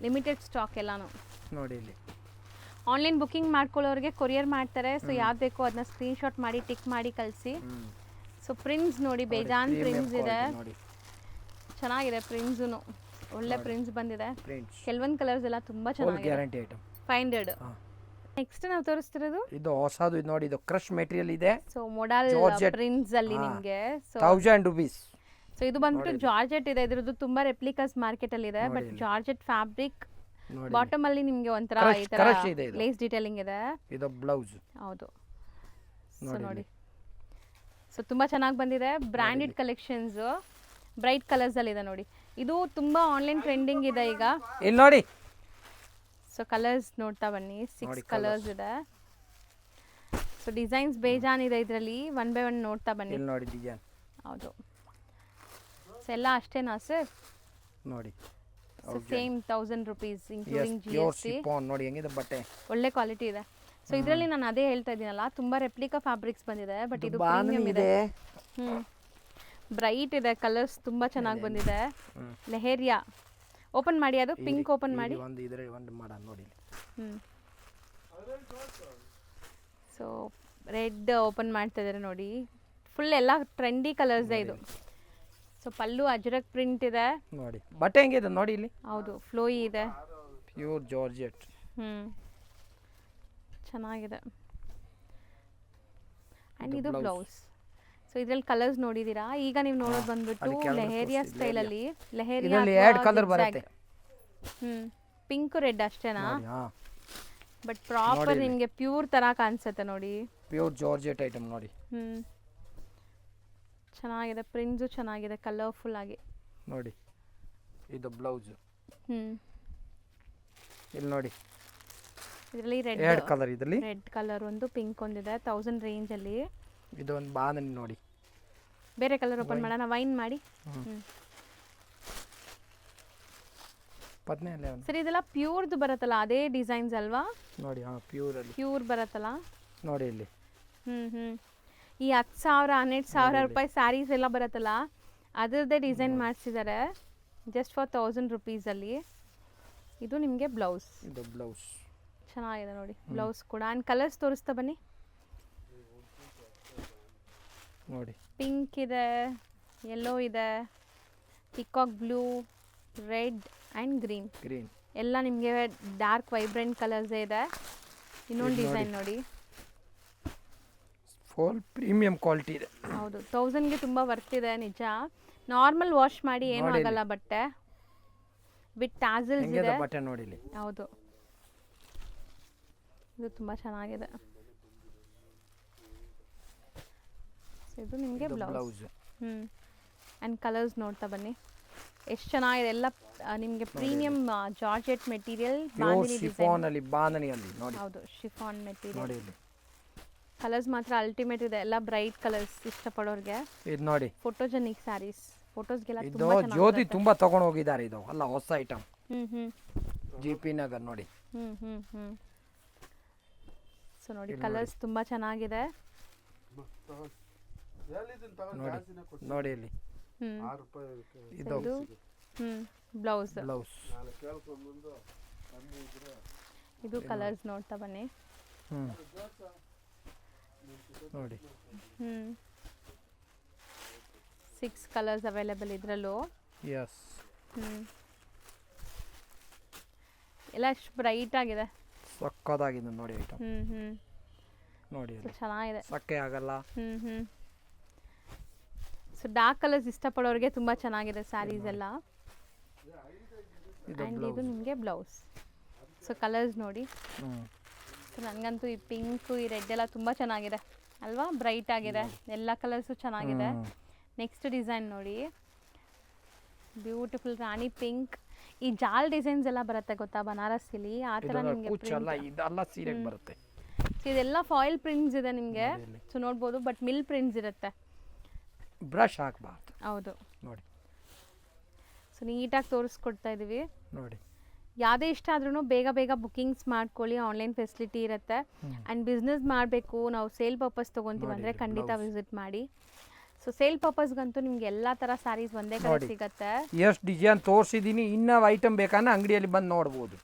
ಲಿಮಿಟೆಡ್ ಸ್ಟಾಕ್ ಎಲ್ಲಾನು ನೋಡಿ. ಇಲ್ಲಿ ಆನ್ಲೈನ್ ಬುಕಿಂಗ್ ಮಾಡ್ಕೊಳ್ಳೋರಿಗೆ ಕೊರಿಯರ್ ಮಾಡ್ತಾರೆ. ಸೊ ಯಾವ್ದು ಬೇಕೋ ಅದನ್ನ ಸ್ಕ್ರೀನ್ಶಾಟ್ ಮಾಡಿ ಟಿಕ್ ಮಾಡಿ ಕಳಿಸಿ. ಸೊ ಪ್ರಿಂಟ್ಸ್ ನೋಡಿ, ಬೇಜಾನ್ ಪ್ರಿಂಟ್ಸ್ ಇದೆ, ಚೆನ್ನಾಗಿದೆ. ಪ್ರಿಂಟ್ಸು ಒಳ್ಳೆ ಪ್ರಿಂಟ್ಸ್ ಬಂದಿದೆ. ಕೆಲವೊಂದು ಕಲರ್ಸ್ ಎಲ್ಲ ತುಂಬಾ ಚೆನ್ನಾಗಿದೆ. 500. ನೆಕ್ಸ್ಟ್ ನಾವು ತೋರಿಸ್ತಿರೋದು ಇದು ಹೊಸದು. ಇದು ನೋಡಿ, ಇದು ಕ್ರಶ್ ಮೆಟೀರಿಯಲ್ ಇದೆ. ಸೊ ಮೊಡಲ್ ಪ್ರಿಂಟ್ಸ್ ಅಲ್ಲಿ ನಿಮಗೆ 1000 ರೂಪೀಸ್. ಸೊ ಇದು ಬಂದ್ಬಿಟ್ಟು ಜಾರ್ಜೆಟ್ ಇದೆ. ಇದ್ರದ್ದು ತುಂಬಾ ರೆಪ್ಲಿಕಾಸ್ ಮಾರ್ಕೆಟ್ ಅಲ್ಲಿ ಇದೆ, ಬಟ್ ಜಾರ್ಜೆಟ್ ಫ್ಯಾಬ್ರಿಕ್. ಬಾಟಮ್ ಅಲ್ಲಿ ನಿಮಗೆ ಒಂಥರ ಈ ತರ ಲೇಸ್ ಡಿಟೇಲಿಂಗ್ ಇದೆ. ಇದು ಬ್ಲೌಸ್. ಹೌದು. ಸೊ ನೋಡಿ, ಸೊ ತುಂಬಾ ಚೆನ್ನಾಗಿ ಬಂದಿದೆ. ಬ್ರಾಂಡೆಡ್ ಕಲೆಕ್ಷನ್ಸ್, ಬ್ರೈಟ್ ಕಲರ್ಸ್ ಅಲ್ಲಿ ಇದೆ ನೋಡಿ. ಇದು ತುಂಬಾ ಆನ್ಲೈನ್ ಟ್ರೆಂಡಿಂಗ್ ಇದೆ ಈಗ. ಇಲ್ಲಿ ನೋಡಿ. ಸೊ ಕಲರ್ಸ್ ನೋಡ್ತಾ ಬನ್ನಿ, 6 ಕಲರ್ಸ್ ಇದೆ. ಸೊ ಡಿಸೈನ್ಸ್ ಬೇಜಾನ್ ಇದೆ ಇದರಲ್ಲಿ, ಒನ್ ಬೈ ಒನ್ ನೋಡ್ತಾ ಬನ್ನಿ. ಇಲ್ಲಿ ನೋಡಿ ಡಿಸೈನ್. ಹೌದು. ಸೊ ಎಲ್ಲ ಅಷ್ಟೇನಾ ಸರ್? ನೋಡಿ so same 1000 rupees including pure GST. Chiffon ನೋಡಿ ಹೆಂಗಿದೆ ಬಟ್ಟೆ. ಒಳ್ಳೆ ಕ್ವಾಲಿಟಿ ಇದೆ. ಸೊ ಇದರಲ್ಲಿ ನಾನು ಅದೇ ಹೇಳ್ತಾ ಇದ್ದೀನಲ್ಲ, ತುಂಬ ರೆಪ್ಲಿಕಾ ಫ್ಯಾಬ್ರಿಕ್ಸ್ ಬಂದಿದೆ, ಬಟ್ ಇದು ಬಾಂಧನಿ ಪ್ರೀಮಿಯಂ ಇದೆ. ಇದೆ. ಬ್ರೈಟ್ ಇದೆ, ಕಲರ್ಸ್ ತುಂಬ ಚೆನ್ನಾಗಿ ಬಂದಿದೆ. ಲೆಹೇರಿಯಾ ಓಪನ್ ಮಾಡಿ, ಅದು ಪಿಂಕ್ ಓಪನ್ ಮಾಡಿ. ಒಂದು ಇದ್ರೆ ಒಂದು ಮಾಡೋಣ ನೋಡಿ. ಸೊ ರೆಡ್ ಓಪನ್ ಮಾಡ್ತಾ ಇದ್ದಾರೆ ನೋಡಿ. ಫುಲ್ ಎಲ್ಲ ಟ್ರೆಂಡಿ ಕಲರ್ಸ್ ಇದು. ಸೊ ಪಲ್ಲು ಅಜ್ರಕ್ ಪ್ರಿಂಟ್ ಇದೆ ನೋಡಿ. ಬಟ್ಟೆ ಹೆಂಗಿದೆ ನೋಡಿ ಇಲ್ಲಿ. ಹೌದು, ಫ್ಲೋಯಿ ಇದೆ, ಪ್ಯೂರ್ ಜಾರ್ಜೆಟ್. ಚೆನ್ನಾಗಿದೆ. ಆ್ಯಂಡ್ ಇದು ಬ್ಲೌಸ್. ಸೊ ಇದ್ರಲ್ಲಿ ಕಲರ್ಸ್ ನೋಡಿದ್ದೀರಾ. ಈಗ ನೀವು ನೋಡೋದು ಬಂದ್ಬಿಟ್ಟು ಲೆಹೇರಿಯಾ ಸ್ಟೈಲಲ್ಲಿ. ಲೆಹೇರಿಯಾ ಎರಡು ಕಲರ್ ಬರುತ್ತೆ. ಪಿಂಕ್ ರೆಡ್ ಅಷ್ಟೇನಾ? ಹಾ, ಬಟ್ ಪ್ರಾಪರ್ ನಿಮಗೆ ಪ್ಯೂರ್ ತರ ಕಾಣಿಸುತ್ತೆ ನೋಡಿ. ಪ್ಯೂರ್ ಜಾರ್ಜೆಟ್ ಐಟಮ್ ನೋಡಿ. ಚೆನ್ನಾಗಿದೆ, ಪ್ರಿಂಟ್ಸು ಚೆನ್ನಾಗಿದೆ, ಕಲರ್ಫುಲ್ ಆಗಿ ನೋಡಿ. ಇದು ಬ್ಲೌಸ್. ಇಲ್ಲಿ ನೋಡಿ, ಇದರಲ್ಲಿ ಎರಡು ಕಲರ್. ಇದರಲ್ಲಿ ರೆಡ್ ಕಲರ್ ಒಂದು, ಪಿಂಕ್ ಒಂದಿದೆ. 1000 ರೇಂಜ್ ಅಲ್ಲಿ. ಇದು ಒಂದು ಬಾಂಧನಿ ನೋಡಿ. ಬೇರೆ ಕಲರ್ ಓಪನ್ ಮಾಡೋಣ, ವೈನ್ ಮಾಡಿ. ಸರಿ, ಇದೆಲ್ಲ ಪ್ಯೂರ್ದು ಬರುತ್ತಲ್ಲ, ಅದೇ ಡಿಸೈನ್ಸ್ ಅಲ್ವಾ ನೋಡಿ. ಹಾ, ಪ್ಯೂರ್ ಅಲ್ಲಿ ಪ್ಯೂರ್ ಬರುತ್ತಲ್ಲ ನೋಡಿ ಇಲ್ಲಿ. ಈ 10,000 12,000 ರೂಪಾಯಿ ಸ್ಯಾರೀಸ್ ಎಲ್ಲ ಬರುತ್ತಲ್ಲ, ಅದರದ್ದೇ ಡಿಸೈನ್ ಮಾಡಿಸಿದ್ದಾರೆ ಜಸ್ಟ್ ಫಾರ್ 1000 ರುಪೀಸಲ್ಲಿ. ಇದು ನಿಮಗೆ ಬ್ಲೌಸ್. ಇದು ಬ್ಲೌಸ್ ಚೆನ್ನಾಗಿದೆ ನೋಡಿ, ಬ್ಲೌಸ್ ಕೂಡ. ಆ್ಯಂಡ್ ಕಲರ್ಸ್ ತೋರಿಸ್ತಾ ಬನ್ನಿ ನೋಡಿ. ಪಿಂಕ್ ಇದೆ, ಯೆಲ್ಲೋ ಇದೆ, peacock blue, red and green. ಎಲ್ಲ ನಿಮಗೆ ಡಾರ್ಕ್ ವೈಬ್ರೆಂಟ್ ಕಲರ್ಸೇ ಇದೆ. ಇನ್ನೊಂದು ಡಿಸೈನ್ ನೋಡಿ, ಫುಲ್ ಪ್ರೀಮಿಯಂ ಕ್ವಾಲಿಟಿ ಇದೆ. ಹೌದು, 1000ಗೆ ತುಂಬ ವರ್ತ್ ಇದೆ ನಿಜ. ನಾರ್ಮಲ್ ವಾಶ್ ಮಾಡಿ ಏನೂ ಆಗಲ್ಲ ಬಟ್ಟೆ. ವಿತ್ ಟ್ಯಾಸಲ್ಸ್ ಇದೆ ಬಟ್ಟೆ ನೋಡಿ ಇಲ್ಲಿ. ಹೌದು, ಇದು ತುಂಬ ಚೆನ್ನಾಗಿದೆ. ಇದು ನಿಮಗೆ ಬ್ಲೌಸ್. ಆ್ಯಂಡ್ ಕಲರ್ಸ್ ನೋಡ್ತಾ ಬನ್ನಿ, ಎಷ್ಟು ಚೆನ್ನಾಗಿದೆ. ಎಲ್ಲ ನಿಮಗೆ premium georgette material, bandhani design ಅಲ್ಲಿ, ಬಾಂಧನಿಯಲ್ಲಿ ನೋಡಿ. ಹೌದು, ಶಿಫಾನ್ ಮೆಟೀರಿಯಲ್ ನೋಡಿ ಇಲ್ಲಿ. ಕಲರ್ಸ್ ಮಾತ್ರ ಅಲ್ಟಿಮೇಟ್ ಇದೆ, ಎಲ್ಲ ಬ್ರೈಟ್ ಕಲರ್ಸ್ ಇಷ್ಟಪಡೋರಿಗೆ. ಇದು ನೋಡಿ, ಫೋಟೋಜೆನಿಕ್ ಸ್ಯಾರೀಸ್, ಫೋಟೋಸ್ಗೆಲ್ಲ ಇದು ತುಂಬಾ ಚೆನ್ನಾಗಿ ಜ್ಯೋತಿ ತುಂಬಾ ತಗೊಂಡು ಹೋಗಿದ್ದಾರೆ. ಇದು ಅಲ್ಲ, ಹೊಸ ಐಟಮ್. GP ನಗರ್ ನೋಡಿ. ಸೊ ನೋಡಿ, ಕಲರ್ಸ್ ತುಂಬಾ ಚೆನ್ನಾಗಿದೆ ನೋಡಿ ಇಲ್ಲಿ. ಇದು ಬ್ಲೌಸ್. ಬ್ಲೌಸ್. ಇದು ಕಲರ್ಸ್ ನೋಡ್ತಾ ಬನ್ನಿ ನೋಡಿ. 6 ಕಲರ್ಸ್ ಅವೈಲೇಬಲ್ ಇದರಲ್ಲೂ. ಎಸ್. ಎಲ್ಲ ಅಷ್ಟು ಬ್ರೈಟ್ ಆಗಿದೆ, ಸಕ್ಕತ್ತಾಗಿದೆ ನೋಡಿ ಐಟಮ್. ನೋಡಿ, ಚೆನ್ನಾಗಿದೆ, ಸಕ್ಕೆ ಆಗಲ್ಲ. ಸೊ ಡಾರ್ಕ್ ಕಲರ್ಸ್ ಇಷ್ಟಪಡೋರಿಗೆ ತುಂಬ ಚೆನ್ನಾಗಿದೆ ಸ್ಯಾರೀಸ್ ಎಲ್ಲ. ಆ್ಯಂಡ್ ಇದು ನಿಮಗೆ ಬ್ಲೌಸ್. ಸೊ ಕಲರ್ಸ್ ನೋಡಿ. ಸೊ ನನಗಂತೂ ಈ ಪಿಂಕು, ಈ ರೆಡ್ ಎಲ್ಲ ತುಂಬ ಚೆನ್ನಾಗಿದೆ ಅಲ್ವಾ, ಬ್ರೈಟ್ ಆಗಿದೆ. ಎಲ್ಲ ಕಲರ್ಸು ಚೆನ್ನಾಗಿದೆ. ನೆಕ್ಸ್ಟ್ ಡಿಸೈನ್ ನೋಡಿ, ಬ್ಯೂಟಿಫುಲ್ ರಾಣಿ ಪಿಂಕ್. ಈ ಜಾಲ್ ಡಿಸೈನ್ಸ್ ಎಲ್ಲ ಬರುತ್ತೆ ಗೊತ್ತಾ ಬನಾರಸ್ಸಿಲಿ, ಆ ಥರ ನಿಮಗೆ ಬರುತ್ತೆ. ಇದೆಲ್ಲ ಫಾಯಿಲ್ ಪ್ರಿಂಟ್ಸ್ ಇದೆ ನಿಮಗೆ. ಸೊ ನೋಡ್ಬೋದು, ಬಟ್ ಮಿಲ್ ಪ್ರಿಂಟ್ಸ್ ಇರುತ್ತೆ, ಬ್ರಷ್ ಹಾಕಬಾರ್ದು. ಹೌದು ನೋಡಿ. ಸೊ ನೀಟಾಗಿ ತೋರಿಸ್ಕೊಡ್ತಾ ಇದ್ದೀವಿ ನೋಡಿ. ಯಾವುದೇ ಇಷ್ಟ ಆದ್ರೂ ಬೇಗ ಬೇಗ ಬುಕ್ಕಿಂಗ್ಸ್ ಮಾಡ್ಕೊಳ್ಳಿ, ಆನ್ಲೈನ್ ಫೆಸಿಲಿಟಿ ಇರುತ್ತೆ. ಆ್ಯಂಡ್ ಬಿಸ್ನೆಸ್ ಮಾಡಬೇಕು, ನಾವು ಸೇಲ್ ಪರ್ಪಸ್ ತೊಗೊತೀವಿ ಅಂದರೆ ಖಂಡಿತ ವಿಸಿಟ್ ಮಾಡಿ. ಸೊ ಸೇಲ್ ಪರ್ಪಸ್ಗಂತೂ ನಿಮ್ಗೆ ಎಲ್ಲ ಥರ ಸ್ಯಾರೀಸ್ ಒಂದೇ ಕಡೆ ಸಿಗುತ್ತೆ. ಎಷ್ಟು ಡಿಸೈನ್ ತೋರಿಸಿದ್ದೀನಿ, ಇನ್ನೂ ಐಟಮ್ ಬೇಕಾದ್ರೆ ಅಂಗಡಿಯಲ್ಲಿ ಬಂದು ನೋಡ್ಬೋದು.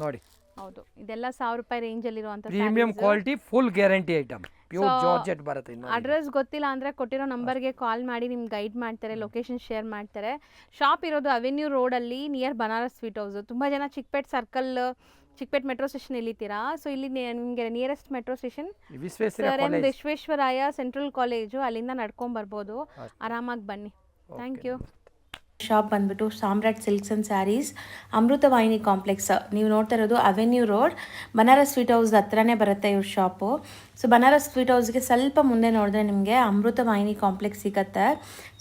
ನೋಡಿ. ಹೌದು, ಇದೆಲ್ಲ 1000 ರೂಪಾಯಿ ರೇಂಜಲ್ಲಿರುವಂಥ premium quality, full guarantee item, pure georgette ಬರುತ್ತೆ. ಅಡ್ರೆಸ್ ಗೊತ್ತಿಲ್ಲ ಅಂದರೆ ಕೊಟ್ಟಿರೋ ನಂಬರ್ಗೆ ಕಾಲ್ ಮಾಡಿ ನಿಮ್ಗೆ ಗೈಡ್ ಮಾಡ್ತಾರೆ, ಲೊಕೇಶನ್ ಶೇರ್ ಮಾಡ್ತಾರೆ. ಶಾಪ್ ಇರೋದು ಅವೆನ್ಯೂ ರೋಡಲ್ಲಿ, ನಿಯರ್ ಬನಾರಸ್ ಸ್ವೀಟ್ ಹೌಸು. ತುಂಬ ಜನ Chickpet circle, Chickpet metro station ಇಲ್ಲಿತೀರಾ. ಸೊ ಇಲ್ಲಿ ನಿಮಗೆ nearest metro station sir M Visvesvaraya central college, ಅಲ್ಲಿಂದ ನಡ್ಕೊಂಡು ಬರ್ಬೋದು. ಆರಾಮಾಗಿ ಬನ್ನಿ. Thank you. ಶಾಪ್ ಬಂದ್ಬಿಟ್ಟು Samrat silks and sarees, Amruthavahini complex. ನೀವು ನೋಡ್ತಾ ಇರೋದು avenue road, Banaras sweet house ಹತ್ರನೇ ಬರುತ್ತೆ ಇವ್ರ ಶಾಪು. ಸೊ ಬನಾರಸ್ ಸ್ವೀಟ್ ಹೌಸ್ಗೆ ಸ್ವಲ್ಪ ಮುಂದೆ ನೋಡಿದ್ರೆ ನಿಮಗೆ ಅಮೃತವಾಹಿನಿ ಕಾಂಪ್ಲೆಕ್ಸ್ ಸಿಗುತ್ತೆ.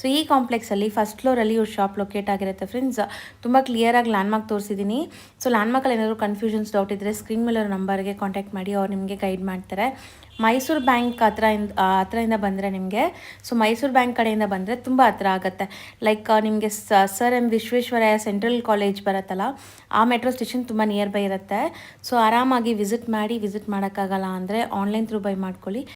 ಸೊ ಈ ಕಾಂಪ್ಲೆಕ್ಸಲ್ಲಿ ಫಸ್ಟ್ ಫ್ಲೋರಲ್ಲಿ ಇವ್ರ ಶಾಪ್ ಲೊಕೇಟ್ ಆಗಿರುತ್ತೆ ಫ್ರೆಂಡ್ಸ್. ತುಂಬ ಕ್ಲಿಯರಾಗಿ ಲ್ಯಾಂಡ್ಮಾರ್ಕ್ ತೋರಿಸಿದ್ದೀನಿ. ಸೊ ಲ್ಯಾಂಡ್ಮಾರ್ಕಲ್ಲಿ ಏನಾದರೂ ಕನ್ಫ್ಯೂಷನ್ಸ್, ಡೌಟ್ ಇದ್ದರೆ ಸ್ಕ್ರೀನ್ ಮೇಲೆ ನಂಬರ್ಗೆ ಕಾಂಟ್ಯಾಕ್ಟ್ ಮಾಡಿ, ಅವ್ರು ನಿಮಗೆ ಗೈಡ್ ಮಾಡ್ತಾರೆ. ಮೈಸೂರು ಬ್ಯಾಂಕ್ ಹತ್ರದಿಂದ ಬಂದರೆ ನಿಮಗೆ, ಸೊ ಮೈಸೂರು ಬ್ಯಾಂಕ್ ಕಡೆಯಿಂದ ಬಂದರೆ ತುಂಬ ಹತ್ರ ಆಗುತ್ತೆ. ಲೈಕ್ ನಿಮಗೆ sir M Visvesvaraya central college ಬರುತ್ತಲ್ಲ, ಆ ಮೆಟ್ರೋ ಸ್ಟೇಷನ್ ತುಂಬ ನಿಯರ್ ಬೈ ಇರುತ್ತೆ. ಸೊ ಆರಾಮಾಗಿ ವಿಸಿಟ್ ಮಾಡೋಕ್ಕಾಗಲ್ಲ ಅಂದರೆ ಆನ್ಲೈನ್ ಥ್ರೂ ಬೈ ಮಾಡ್ಕೊಳ್ಳಿ.